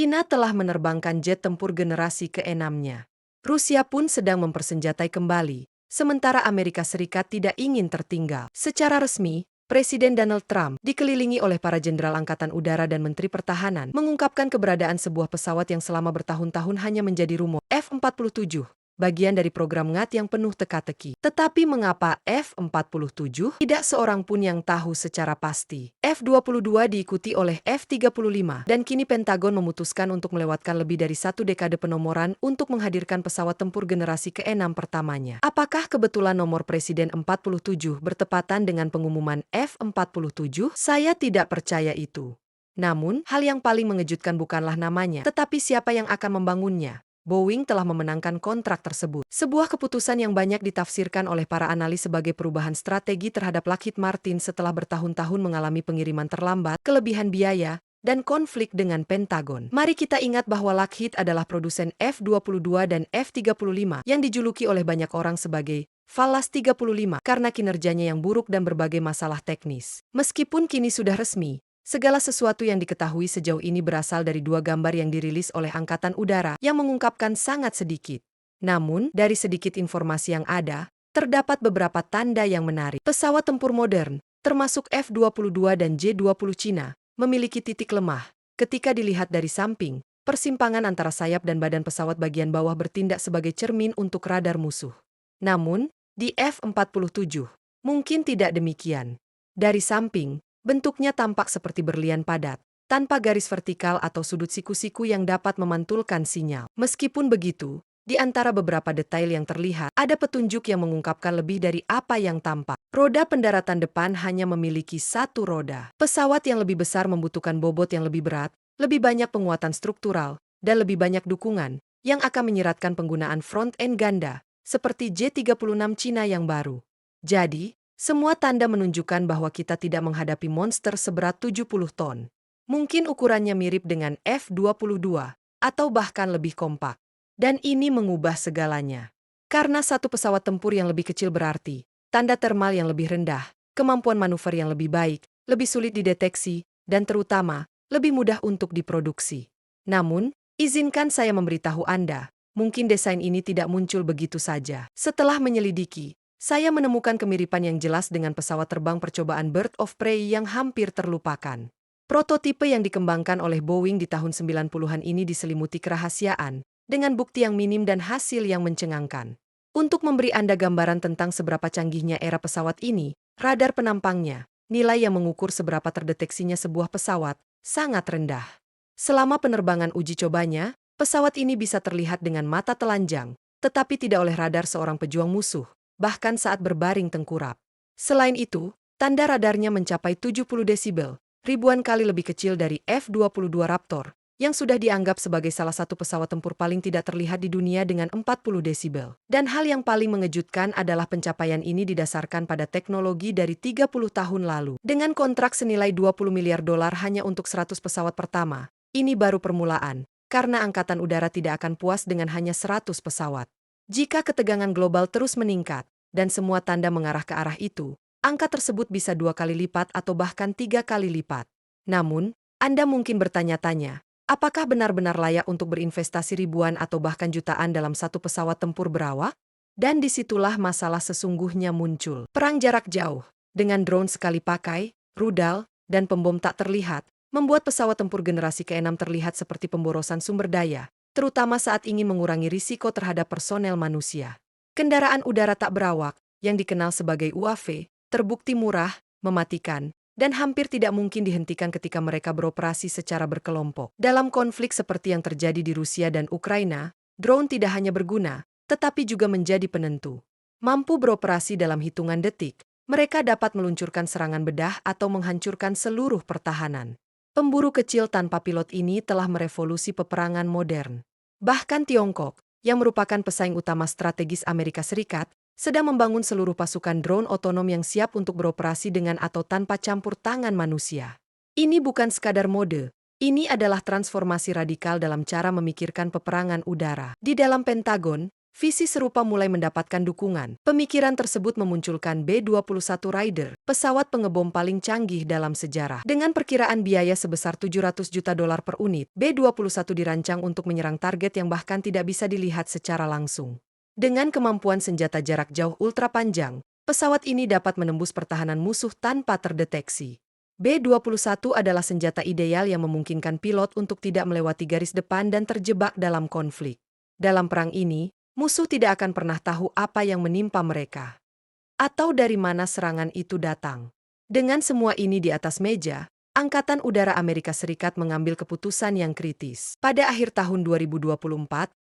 Cina telah menerbangkan jet tempur generasi ke-6-nya. Rusia pun sedang mempersenjatai kembali, sementara Amerika Serikat tidak ingin tertinggal. Secara resmi, Presiden Donald Trump, dikelilingi oleh para jenderal Angkatan Udara dan Menteri Pertahanan, mengungkapkan keberadaan sebuah pesawat yang selama bertahun-tahun hanya menjadi rumor, F-47. Bagian dari program NGAT yang penuh teka-teki. Tetapi mengapa F-47? Tidak seorang pun yang tahu secara pasti. F-22 diikuti oleh F-35, dan kini Pentagon memutuskan untuk melewatkan lebih dari 1 dekade penomoran untuk menghadirkan pesawat tempur generasi ke-6 pertamanya. Apakah kebetulan nomor Presiden 47 bertepatan dengan pengumuman F-47? Saya tidak percaya itu. Namun, hal yang paling mengejutkan bukanlah namanya, tetapi siapa yang akan membangunnya. Boeing telah memenangkan kontrak tersebut. Sebuah keputusan yang banyak ditafsirkan oleh para analis sebagai perubahan strategi terhadap Lockheed Martin setelah bertahun-tahun mengalami pengiriman terlambat, kelebihan biaya, dan konflik dengan Pentagon. Mari kita ingat bahwa Lockheed adalah produsen F-22 dan F-35 yang dijuluki oleh banyak orang sebagai Falas 35 karena kinerjanya yang buruk dan berbagai masalah teknis. Meskipun kini sudah resmi, segala sesuatu yang diketahui sejauh ini berasal dari 2 gambar yang dirilis oleh Angkatan Udara yang mengungkapkan sangat sedikit. Namun, dari sedikit informasi yang ada, terdapat beberapa tanda yang menarik. Pesawat tempur modern, termasuk F-22 dan J-20 Cina, memiliki titik lemah. Ketika dilihat dari samping, persimpangan antara sayap dan badan pesawat bagian bawah bertindak sebagai cermin untuk radar musuh. Namun, di F-47, mungkin tidak demikian. Dari samping, bentuknya tampak seperti berlian padat, tanpa garis vertikal atau sudut siku-siku yang dapat memantulkan sinyal. Meskipun begitu, di antara beberapa detail yang terlihat, ada petunjuk yang mengungkapkan lebih dari apa yang tampak. Roda pendaratan depan hanya memiliki 1 roda. Pesawat yang lebih besar membutuhkan bobot yang lebih berat, lebih banyak penguatan struktural, dan lebih banyak dukungan, yang akan menyeratkan penggunaan front-end ganda, seperti J-36 Cina yang baru. Jadi, semua tanda menunjukkan bahwa kita tidak menghadapi monster seberat 70 ton. Mungkin ukurannya mirip dengan F-22, atau bahkan lebih kompak. Dan ini mengubah segalanya. Karena satu pesawat tempur yang lebih kecil berarti, tanda termal yang lebih rendah, kemampuan manuver yang lebih baik, lebih sulit dideteksi, dan terutama, lebih mudah untuk diproduksi. Namun, izinkan saya memberitahu Anda, mungkin desain ini tidak muncul begitu saja. Setelah menyelidiki, saya menemukan kemiripan yang jelas dengan pesawat terbang percobaan Bird of Prey yang hampir terlupakan. Prototipe yang dikembangkan oleh Boeing di tahun 90-an ini diselimuti kerahasiaan, dengan bukti yang minim dan hasil yang mencengangkan. Untuk memberi Anda gambaran tentang seberapa canggihnya era pesawat ini, radar penampangnya, nilai yang mengukur seberapa terdeteksinya sebuah pesawat, sangat rendah. Selama penerbangan uji cobanya, pesawat ini bisa terlihat dengan mata telanjang, tetapi tidak oleh radar seorang pejuang musuh, bahkan saat berbaring tengkurap. Selain itu, tanda radarnya mencapai 70 desibel, ribuan kali lebih kecil dari F-22 Raptor, yang sudah dianggap sebagai salah satu pesawat tempur paling tidak terlihat di dunia dengan 40 desibel. Dan hal yang paling mengejutkan adalah pencapaian ini didasarkan pada teknologi dari 30 tahun lalu. Dengan kontrak senilai 20 miliar dolar hanya untuk 100 pesawat pertama, ini baru permulaan, karena Angkatan Udara tidak akan puas dengan hanya 100 pesawat. Jika ketegangan global terus meningkat, dan semua tanda mengarah ke arah itu, angka tersebut bisa 2 kali lipat atau bahkan 3 kali lipat. Namun, Anda mungkin bertanya-tanya, apakah benar-benar layak untuk berinvestasi ribuan atau bahkan jutaan dalam satu pesawat tempur berawak? Dan disitulah masalah sesungguhnya muncul. Perang jarak jauh, dengan drone sekali pakai, rudal, dan pembom tak terlihat, membuat pesawat tempur generasi ke-6 terlihat seperti pemborosan sumber daya, terutama saat ingin mengurangi risiko terhadap personel manusia. Kendaraan udara tak berawak, yang dikenal sebagai UAV, terbukti murah, mematikan, dan hampir tidak mungkin dihentikan ketika mereka beroperasi secara berkelompok. Dalam konflik seperti yang terjadi di Rusia dan Ukraina, drone tidak hanya berguna, tetapi juga menjadi penentu. Mampu beroperasi dalam hitungan detik, mereka dapat meluncurkan serangan bedah atau menghancurkan seluruh pertahanan. Pemburu kecil tanpa pilot ini telah merevolusi peperangan modern. Bahkan Tiongkok, yang merupakan pesaing utama strategis Amerika Serikat, sedang membangun seluruh pasukan drone otonom yang siap untuk beroperasi dengan atau tanpa campur tangan manusia. Ini bukan sekadar mode, ini adalah transformasi radikal dalam cara memikirkan peperangan udara. Di dalam Pentagon, visi serupa mulai mendapatkan dukungan. Pemikiran tersebut memunculkan B-21 Raider, pesawat pengebom paling canggih dalam sejarah. Dengan perkiraan biaya sebesar $700 juta per unit, B-21 dirancang untuk menyerang target yang bahkan tidak bisa dilihat secara langsung. Dengan kemampuan senjata jarak jauh ultra panjang, pesawat ini dapat menembus pertahanan musuh tanpa terdeteksi. B-21 adalah senjata ideal yang memungkinkan pilot untuk tidak melewati garis depan dan terjebak dalam konflik. Dalam perang ini, musuh tidak akan pernah tahu apa yang menimpa mereka, atau dari mana serangan itu datang. Dengan semua ini di atas meja, Angkatan Udara Amerika Serikat mengambil keputusan yang kritis. Pada akhir tahun 2024,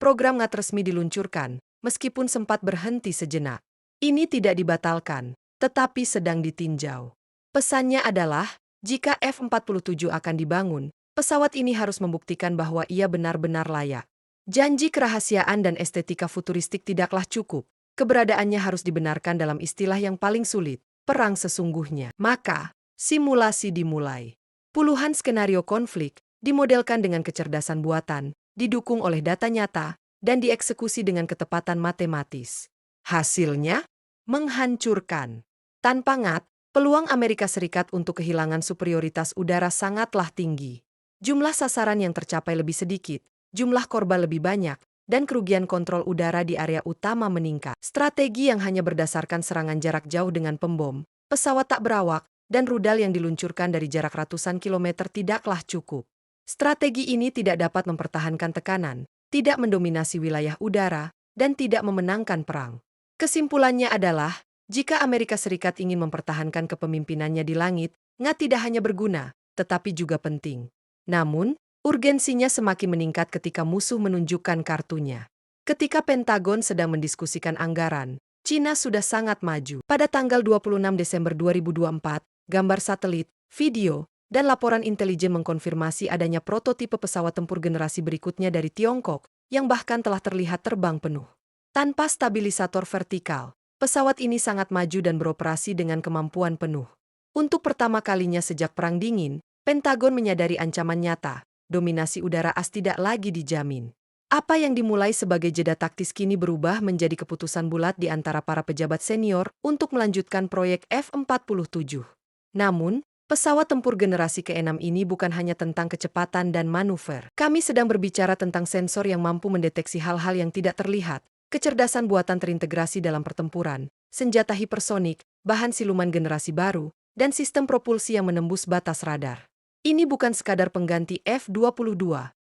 program NGAT resmi diluncurkan, meskipun sempat berhenti sejenak. Ini tidak dibatalkan, tetapi sedang ditinjau. Pesannya adalah, jika F-47 akan dibangun, pesawat ini harus membuktikan bahwa ia benar-benar layak. Janji kerahasiaan dan estetika futuristik tidaklah cukup. Keberadaannya harus dibenarkan dalam istilah yang paling sulit, perang sesungguhnya. Maka, simulasi dimulai. Puluhan skenario konflik dimodelkan dengan kecerdasan buatan, didukung oleh data nyata, dan dieksekusi dengan ketepatan matematis. Hasilnya, menghancurkan. Tanpa NGAT, peluang Amerika Serikat untuk kehilangan superioritas udara sangatlah tinggi. Jumlah sasaran yang tercapai lebih sedikit, jumlah korban lebih banyak, dan kerugian kontrol udara di area utama meningkat. Strategi yang hanya berdasarkan serangan jarak jauh dengan pembom, pesawat tak berawak, dan rudal yang diluncurkan dari jarak ratusan kilometer tidaklah cukup. Strategi ini tidak dapat mempertahankan tekanan, tidak mendominasi wilayah udara, dan tidak memenangkan perang. Kesimpulannya adalah, jika Amerika Serikat ingin mempertahankan kepemimpinannya di langit, NGAT tidak hanya berguna, tetapi juga penting. Namun, urgensinya semakin meningkat ketika musuh menunjukkan kartunya. Ketika Pentagon sedang mendiskusikan anggaran, China sudah sangat maju. Pada tanggal 26 Desember 2024, gambar satelit, video, dan laporan intelijen mengkonfirmasi adanya prototipe pesawat tempur generasi berikutnya dari Tiongkok, yang bahkan telah terlihat terbang penuh. Tanpa stabilisator vertikal, pesawat ini sangat maju dan beroperasi dengan kemampuan penuh. Untuk pertama kalinya sejak Perang Dingin, Pentagon menyadari ancaman nyata, dominasi udara AS tidak lagi dijamin. Apa yang dimulai sebagai jeda taktis kini berubah menjadi keputusan bulat di antara para pejabat senior untuk melanjutkan proyek F-47. Namun, pesawat tempur generasi ke-6 ini bukan hanya tentang kecepatan dan manuver. Kami sedang berbicara tentang sensor yang mampu mendeteksi hal-hal yang tidak terlihat, kecerdasan buatan terintegrasi dalam pertempuran, senjata hipersonik, bahan siluman generasi baru, dan sistem propulsi yang menembus batas radar. Ini bukan sekadar pengganti F-22,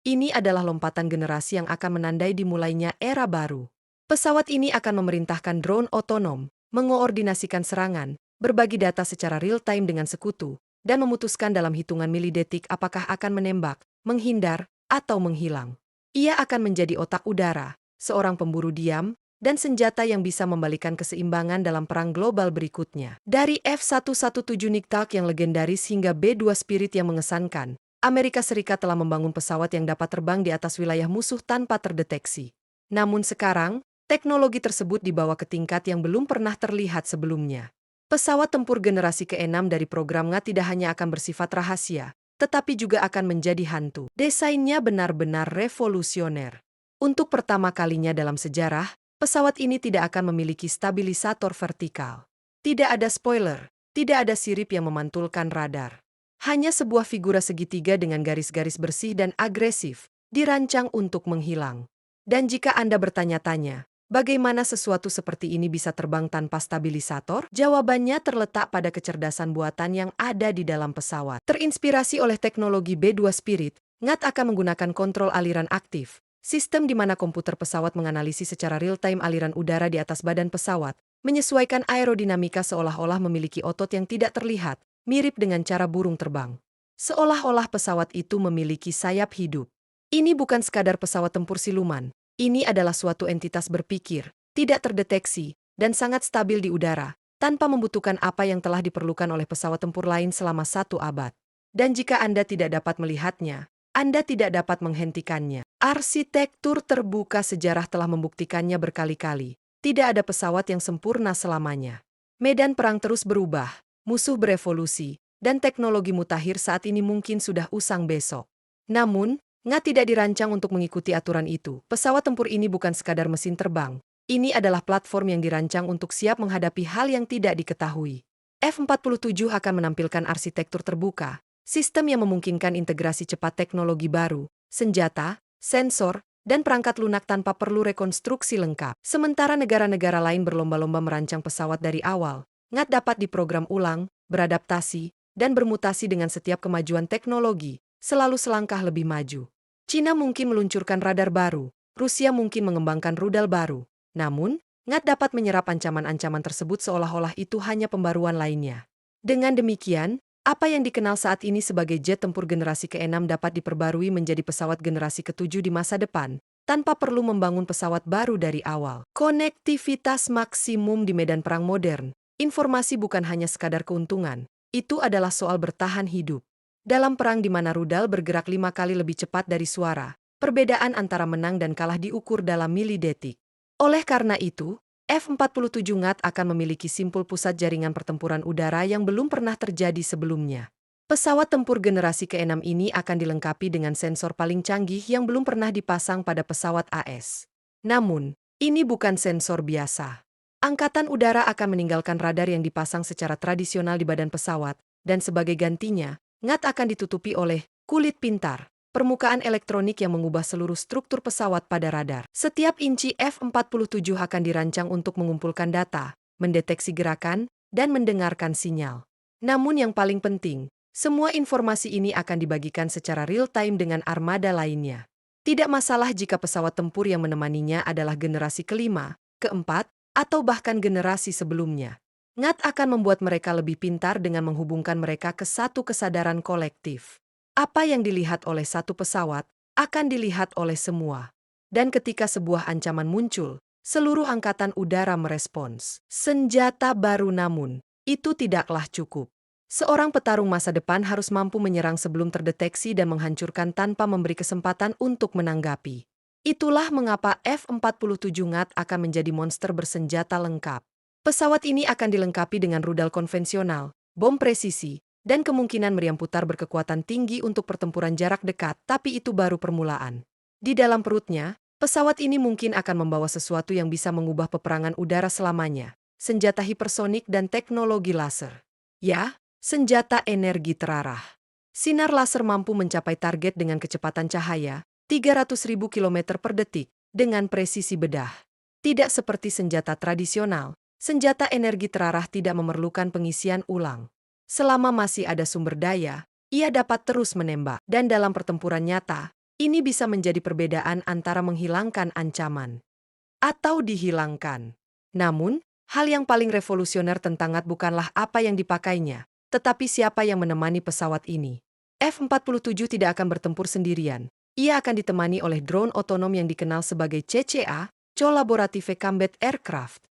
ini adalah lompatan generasi yang akan menandai dimulainya era baru. Pesawat ini akan memerintahkan drone otonom, mengoordinasikan serangan, berbagi data secara real-time dengan sekutu, dan memutuskan dalam hitungan milidetik apakah akan menembak, menghindar, atau menghilang. Ia akan menjadi otak udara, seorang pemburu diam, dan senjata yang bisa membalikan keseimbangan dalam perang global berikutnya. Dari F-117 Nighthawk yang legendaris hingga B-2 Spirit yang mengesankan, Amerika Serikat telah membangun pesawat yang dapat terbang di atas wilayah musuh tanpa terdeteksi. Namun sekarang, teknologi tersebut dibawa ke tingkat yang belum pernah terlihat sebelumnya. Pesawat tempur generasi ke-6 dari program NGAT tidak hanya akan bersifat rahasia, tetapi juga akan menjadi hantu. Desainnya benar-benar revolusioner. Untuk pertama kalinya dalam sejarah, pesawat ini tidak akan memiliki stabilisator vertikal. Tidak ada spoiler, tidak ada sirip yang memantulkan radar. Hanya sebuah figura segitiga dengan garis-garis bersih dan agresif, dirancang untuk menghilang. Dan jika Anda bertanya-tanya, bagaimana sesuatu seperti ini bisa terbang tanpa stabilisator? Jawabannya terletak pada kecerdasan buatan yang ada di dalam pesawat. Terinspirasi oleh teknologi B-2 Spirit, NGAT akan menggunakan kontrol aliran aktif. Sistem di mana komputer pesawat menganalisis secara real-time aliran udara di atas badan pesawat, menyesuaikan aerodinamika seolah-olah memiliki otot yang tidak terlihat, mirip dengan cara burung terbang. Seolah-olah pesawat itu memiliki sayap hidup. Ini bukan sekadar pesawat tempur siluman, ini adalah suatu entitas berpikir, tidak terdeteksi, dan sangat stabil di udara, tanpa membutuhkan apa yang telah diperlukan oleh pesawat tempur lain selama 1 abad. Dan jika Anda tidak dapat melihatnya, Anda tidak dapat menghentikannya. Arsitektur terbuka sejarah telah membuktikannya berkali-kali. Tidak ada pesawat yang sempurna selamanya. Medan perang terus berubah, musuh berevolusi, dan teknologi mutakhir saat ini mungkin sudah usang besok. Namun, Ngat tidak dirancang untuk mengikuti aturan itu. Pesawat tempur ini bukan sekadar mesin terbang. Ini adalah platform yang dirancang untuk siap menghadapi hal yang tidak diketahui. F-47 akan menampilkan arsitektur terbuka, sistem yang memungkinkan integrasi cepat teknologi baru, senjata, sensor, dan perangkat lunak tanpa perlu rekonstruksi lengkap. Sementara negara-negara lain berlomba-lomba merancang pesawat dari awal, Ngat dapat diprogram ulang, beradaptasi, dan bermutasi dengan setiap kemajuan teknologi, selalu selangkah lebih maju. Cina mungkin meluncurkan radar baru, Rusia mungkin mengembangkan rudal baru. Namun, Ngat dapat menyerap ancaman-ancaman tersebut seolah-olah itu hanya pembaruan lainnya. Dengan demikian, apa yang dikenal saat ini sebagai jet tempur generasi ke-6 dapat diperbarui menjadi pesawat generasi ke-7 di masa depan, tanpa perlu membangun pesawat baru dari awal. Konektivitas maksimum di medan perang modern. Informasi bukan hanya sekadar keuntungan, itu adalah soal bertahan hidup. Dalam perang di mana rudal bergerak 5 kali lebih cepat dari suara, perbedaan antara menang dan kalah diukur dalam milidetik. Oleh karena itu, F-47 Ngat akan memiliki simpul pusat jaringan pertempuran udara yang belum pernah terjadi sebelumnya. Pesawat tempur generasi ke-6 ini akan dilengkapi dengan sensor paling canggih yang belum pernah dipasang pada pesawat AS. Namun, ini bukan sensor biasa. Angkatan Udara akan meninggalkan radar yang dipasang secara tradisional di badan pesawat, dan sebagai gantinya, Ngat akan ditutupi oleh kulit pintar, permukaan elektronik yang mengubah seluruh struktur pesawat pada radar. Setiap inci F-47 akan dirancang untuk mengumpulkan data, mendeteksi gerakan, dan mendengarkan sinyal. Namun yang paling penting, semua informasi ini akan dibagikan secara real-time dengan armada lainnya. Tidak masalah jika pesawat tempur yang menemaninya adalah generasi kelima, keempat, atau bahkan generasi sebelumnya. Ngat akan membuat mereka lebih pintar dengan menghubungkan mereka ke satu kesadaran kolektif. Apa yang dilihat oleh satu pesawat, akan dilihat oleh semua. Dan ketika sebuah ancaman muncul, seluruh angkatan udara merespons. Senjata baru namun, itu tidaklah cukup. Seorang petarung masa depan harus mampu menyerang sebelum terdeteksi dan menghancurkan tanpa memberi kesempatan untuk menanggapi. Itulah mengapa F-47 Ngat akan menjadi monster bersenjata lengkap. Pesawat ini akan dilengkapi dengan rudal konvensional, bom presisi, dan kemungkinan meriam putar berkekuatan tinggi untuk pertempuran jarak dekat, tapi itu baru permulaan. Di dalam perutnya, pesawat ini mungkin akan membawa sesuatu yang bisa mengubah peperangan udara selamanya, senjata hipersonik dan teknologi laser. Ya, senjata energi terarah. Sinar laser mampu mencapai target dengan kecepatan cahaya, 300.000 km per detik, dengan presisi bedah. Tidak seperti senjata tradisional, senjata energi terarah tidak memerlukan pengisian ulang. Selama masih ada sumber daya, ia dapat terus menembak. Dan dalam pertempuran nyata, ini bisa menjadi perbedaan antara menghilangkan ancaman atau dihilangkan. Namun, hal yang paling revolusioner tentang Ngat bukanlah apa yang dipakainya, tetapi siapa yang menemani pesawat ini. F-47 tidak akan bertempur sendirian. Ia akan ditemani oleh drone otonom yang dikenal sebagai CCA, Collaborative Combat Aircraft.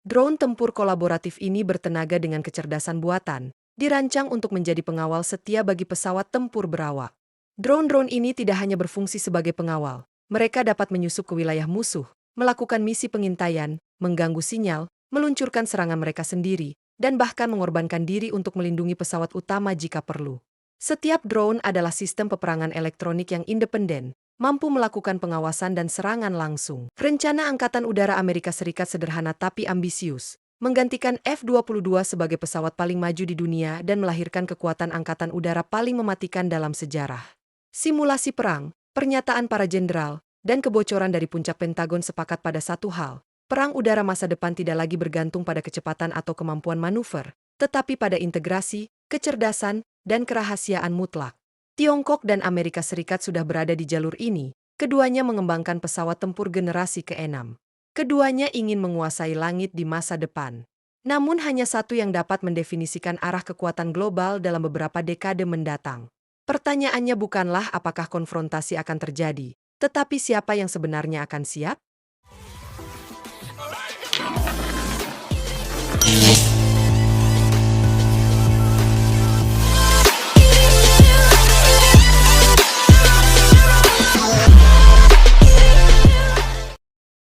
Drone tempur kolaboratif ini bertenaga dengan kecerdasan buatan, dirancang untuk menjadi pengawal setia bagi pesawat tempur berawak. Drone-drone ini tidak hanya berfungsi sebagai pengawal, mereka dapat menyusup ke wilayah musuh, melakukan misi pengintaian, mengganggu sinyal, meluncurkan serangan mereka sendiri, dan bahkan mengorbankan diri untuk melindungi pesawat utama jika perlu. Setiap drone adalah sistem peperangan elektronik yang independen, mampu melakukan pengawasan dan serangan langsung. Rencana Angkatan Udara Amerika Serikat sederhana tapi ambisius, menggantikan F-22 sebagai pesawat paling maju di dunia dan melahirkan kekuatan angkatan udara paling mematikan dalam sejarah. Simulasi perang, pernyataan para jenderal, dan kebocoran dari puncak Pentagon sepakat pada satu hal. Perang udara masa depan tidak lagi bergantung pada kecepatan atau kemampuan manuver, tetapi pada integrasi, kecerdasan, dan kerahasiaan mutlak. Tiongkok dan Amerika Serikat sudah berada di jalur ini, keduanya mengembangkan pesawat tempur generasi ke-6. Keduanya ingin menguasai langit di masa depan. Namun hanya satu yang dapat mendefinisikan arah kekuatan global dalam beberapa dekade mendatang. Pertanyaannya bukanlah apakah konfrontasi akan terjadi, tetapi siapa yang sebenarnya akan siap?